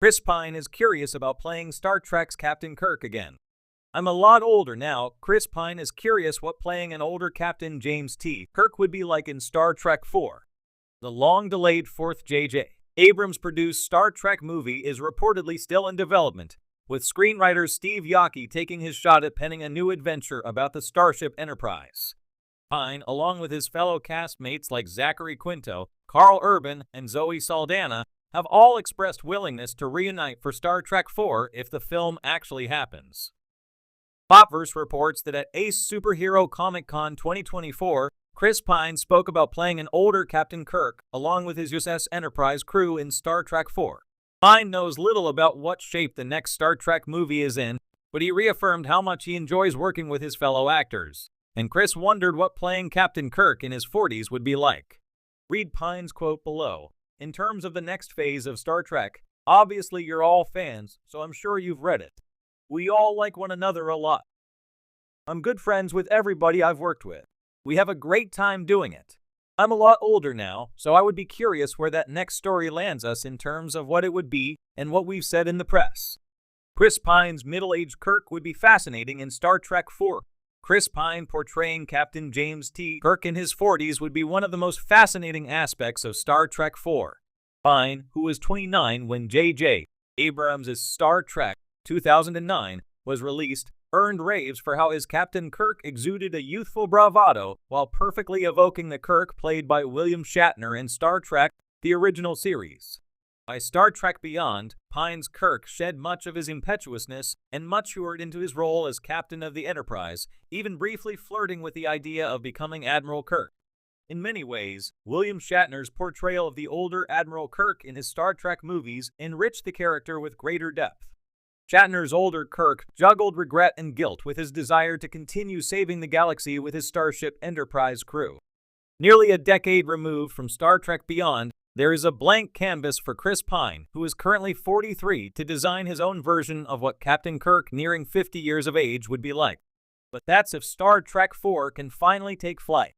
Chris Pine is curious about playing Star Trek's Captain Kirk again. I'm a lot older now. Chris Pine is curious what playing an older Captain James T. Kirk would be like in Star Trek IV. The long-delayed fourth J.J. Abrams-produced Star Trek movie is reportedly still in development, with screenwriter Steve Yockey taking his shot at penning a new adventure about the Starship Enterprise. Pine, along with his fellow castmates like Zachary Quinto, Carl Urban, and Zoe Saldana, have all expressed willingness to reunite for Star Trek IV if the film actually happens. Popverse reports that at Ace Superhero Comic Con 2024, Chris Pine spoke about playing an older Captain Kirk along with his USS Enterprise crew in Star Trek IV. Pine knows little about what shape the next Star Trek movie is in, but he reaffirmed how much he enjoys working with his fellow actors. And Chris wondered what playing Captain Kirk in his 40s would be like. Read Pine's quote below. In terms of the next phase of Star Trek, obviously you're all fans, so I'm sure you've read it. We all like one another a lot. I'm good friends with everybody I've worked with. We have a great time doing it. I'm a lot older now, so I would be curious where that next story lands us in terms of what it would be and what we've said in the press. Chris Pine's middle-aged Kirk would be fascinating in Star Trek IV. Chris Pine portraying Captain James T. Kirk in his 40s would be one of the most fascinating aspects of Star Trek IV. Pine, who was 29 when J.J. Abrams' Star Trek 2009 was released, earned raves for how his Captain Kirk exuded a youthful bravado while perfectly evoking the Kirk played by William Shatner in Star Trek, the original series. By Star Trek Beyond, Pine's Kirk shed much of his impetuousness and matured into his role as captain of the Enterprise, even briefly flirting with the idea of becoming Admiral Kirk. In many ways, William Shatner's portrayal of the older Admiral Kirk in his Star Trek movies enriched the character with greater depth. Shatner's older Kirk juggled regret and guilt with his desire to continue saving the galaxy with his Starship Enterprise crew. Nearly a decade removed from Star Trek Beyond, there is a blank canvas for Chris Pine, who is currently 43, to design his own version of what Captain Kirk nearing 50 years of age would be like. But that's if Star Trek IV can finally take flight.